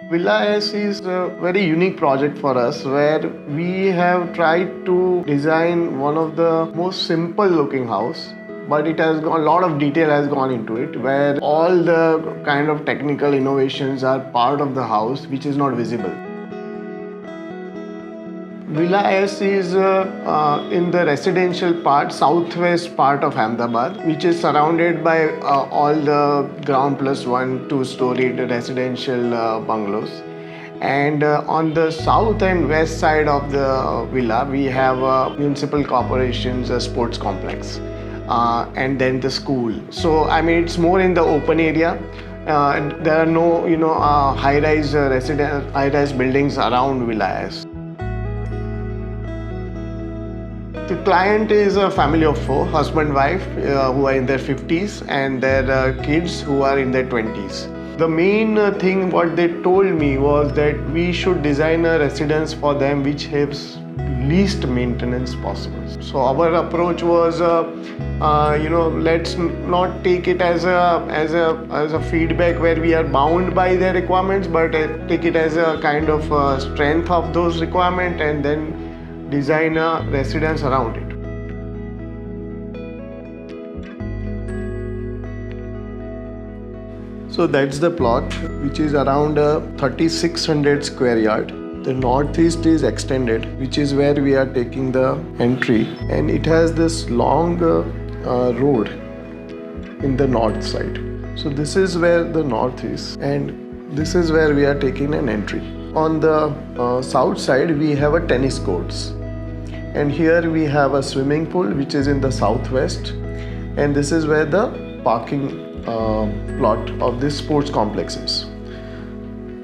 Villa S is a very unique project for us where we have tried to design one of the most simple looking house, but it has got a lot of detail has gone into it where all the kind of technical innovations are part of the house which is not visible. Villa S is in the residential part, southwest part of Ahmedabad, which is surrounded by all the ground plus one, two-storied residential bungalows. And on the south and west side of the villa, we have municipal corporation's sports complex, and then the school. So I mean, it's more in the open area. There are no, high-rise buildings around Villa S. The client is a family of four, husband, wife, who are in their 50s and their kids who are in their 20s. The main thing what they told me was that we should design a residence for them which has least maintenance possible. So our approach was, let's not take it as a feedback where we are bound by their requirements, but take it as a kind of strength of those requirements and then design a residence around it. So that's the plot, which is around 3600 square yard. The northeast is extended, which is where we are taking the entry, and it has this long road in the north side. So this is where the north is, and this is where we are taking an entry. On the south side, we have a tennis courts. And here we have a swimming pool which is in the southwest, and this is where the parking plot of this sports complex is.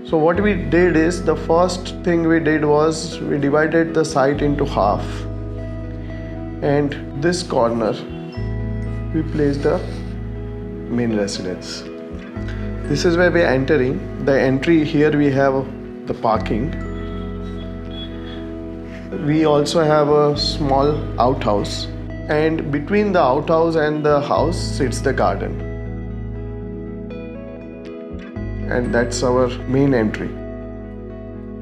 So what we did is, the first thing we did was we divided the site into half, and this corner we placed the main residence. This is where we are entering. The entry here we have the parking. We also have a small outhouse, and between the outhouse and the house sits the garden. And that's our main entry.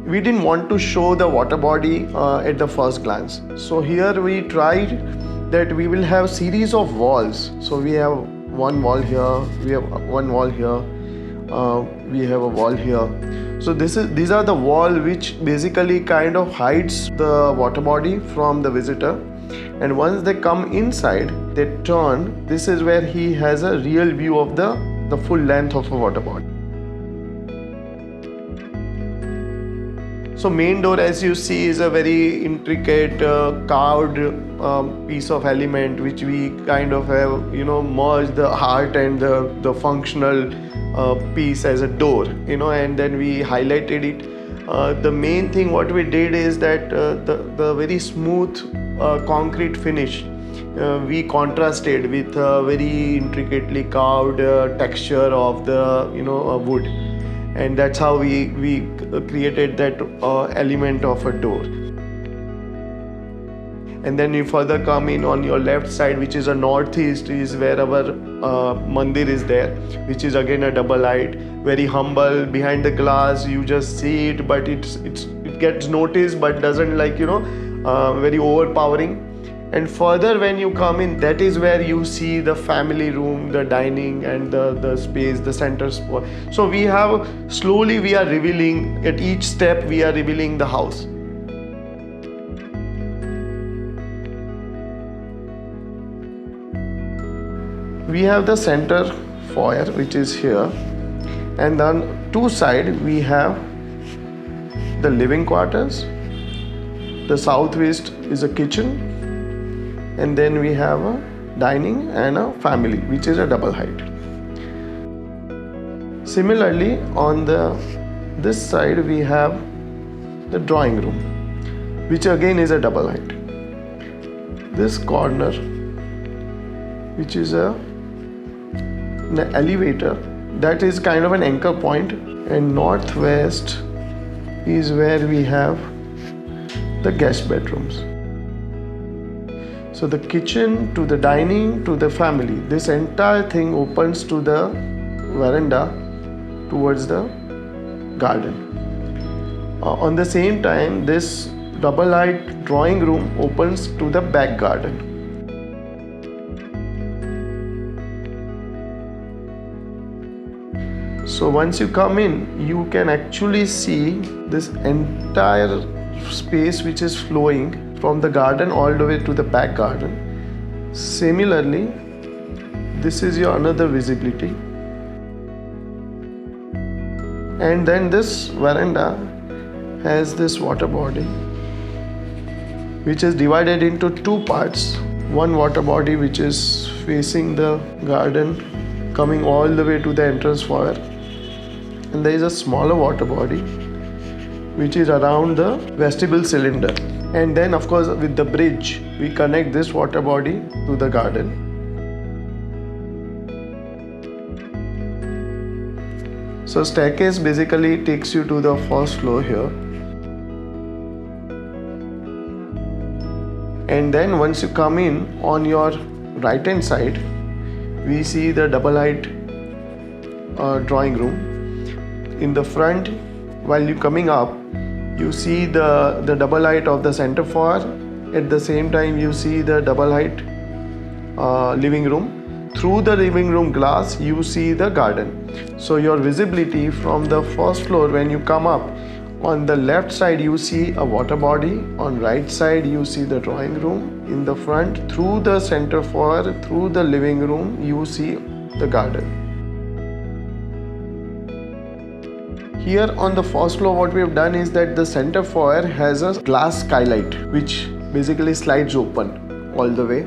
We didn't want to show the water body at the first glance. So here we tried that we will have series of walls. So we have one wall here, we have one wall here, we have a wall here. So these are the wall which basically kind of hides the water body from the visitor, and once they come inside, they turn. This is where he has a real view of the full length of a water body. So main door, as you see, is a very intricate carved piece of element which we kind of have merged the art and the functional piece as a door, and then we highlighted it. The main thing what we did is that the very smooth concrete finish we contrasted with a very intricately carved texture of the wood, and that's how we created that element of a door. And then you further come in on your left side, which is a northeast, is where our mandir is there, which is again a double height, very humble. Behind the glass you just see it, but it gets noticed but doesn't very overpowering. And further when you come in, that is where you see the family room, the dining, and the space, the center spot. So we are revealing at each step, we are revealing the house. We have the center foyer, which is here, and on two sides we have the living quarters. The southwest is a kitchen, and then we have a dining and a family, which is a double height. Similarly, on this side we have the drawing room, which again is a double height. This corner, which is an elevator, that is kind of an anchor point, and northwest is where we have the guest bedrooms. So the kitchen to the dining to the family, this entire thing opens to the veranda towards the garden. On the same time, this double height drawing room opens to the back garden. So once you come in, you can actually see this entire space which is flowing from the garden all the way to the back garden. Similarly, this is your another visibility. And then this veranda has this water body which is divided into two parts. One water body which is facing the garden, coming all the way to the entrance foyer, and there is a smaller water body which is around the vestibule cylinder. And then of course with the bridge we connect this water body to the garden. So staircase basically takes you to the first floor here. And then once you come in, on your right hand side, we see the double height drawing room. In the front, while you're coming up, you see the double height of the center foyer. At the same time, you see the double height living room. Through the living room glass, you see the garden. So your visibility from the first floor, when you come up, on the left side you see a water body, on right side you see the drawing room, in the front through the center foyer, through the living room you see the garden. Here on the first floor what we have done is that the center foyer has a glass skylight which basically slides open all the way.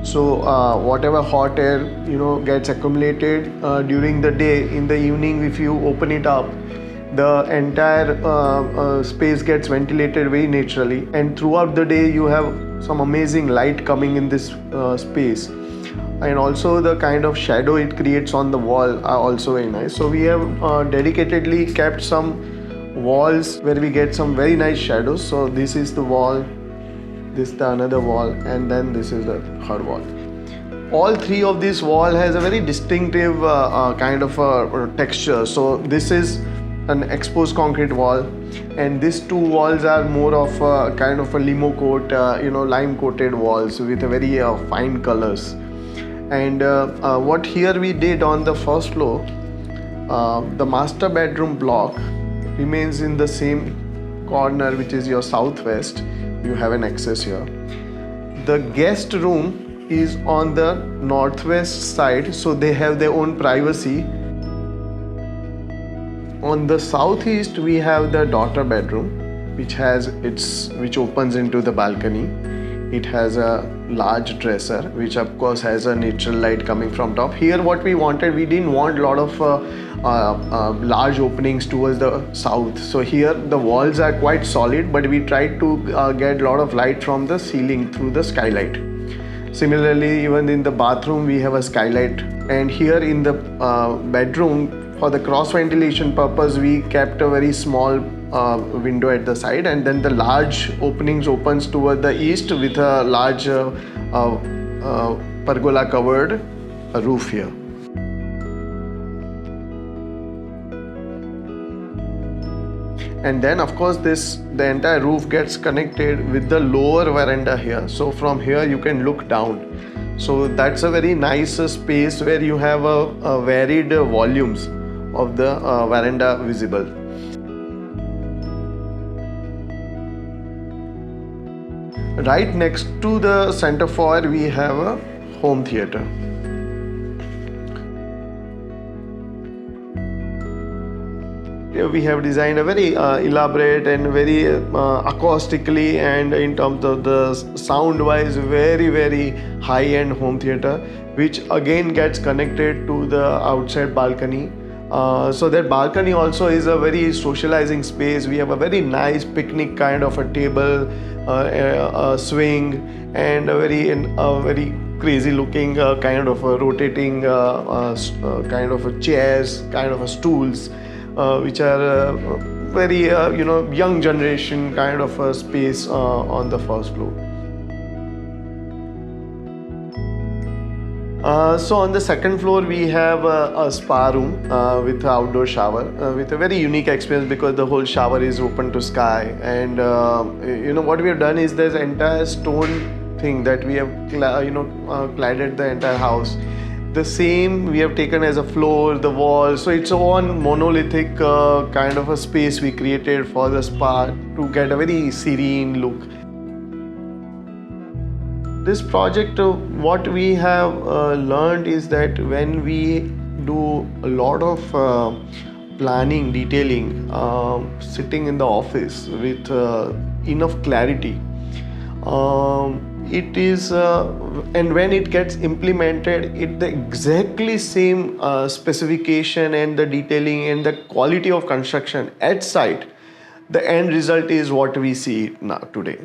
So whatever hot air gets accumulated during the day, in the evening if you open it up, the entire space gets ventilated very naturally, and throughout the day you have some amazing light coming in this space, and also the kind of shadow it creates on the wall are also very nice. So we have dedicatedly kept some walls where we get some very nice shadows. So this is the wall, this is the another wall, and then this is the third wall. All three of these walls has a very distinctive kind of texture. So this is an exposed concrete wall, and these two walls are more of a kind of a limo coat, lime coated walls with a very fine colors. And what here we did on the first floor, the master bedroom block remains in the same corner, which is your southwest. You have an access here. The guest room is on the northwest side, so they have their own privacy. On the southeast we have the daughter bedroom, which opens into the balcony. It has a large dresser, which of course has a natural light coming from top. Here what we wanted, we didn't want a lot of large openings towards the south. So here the walls are quite solid, but we tried to get a lot of light from the ceiling through the skylight. Similarly, even in the bathroom we have a skylight, and here in the bedroom, for the cross ventilation purpose, we kept a very small window at the side, and then the large openings opens toward the east with a large pergola covered roof here. And then of course the entire roof gets connected with the lower veranda here. So from here you can look down. So that's a very nice space where you have a varied volumes of the veranda visible. Right next to the center foyer we have a home theater. Here we have designed a very elaborate and very acoustically, and in terms of the sound wise, very high-end home theater, which again gets connected to the outside balcony. So that balcony also is a very socializing space. We have a very nice picnic kind of a table, a swing, and a very crazy looking kind of a rotating kind of a chairs, kind of a stools, which are very young generation kind of a space on the first floor. So on the second floor we have a spa room with outdoor shower with a very unique experience because the whole shower is open to sky, and what we have done is there's entire stone thing that we have cladded the entire house. The same we have taken as a floor, the wall, so it's one monolithic kind of a space we created for the spa to get a very serene look. This project, what we have learned is that when we do a lot of planning, detailing, sitting in the office with enough clarity, it is, and when it gets implemented, it the exactly same specification and the detailing and the quality of construction at site, the end result is what we see now today.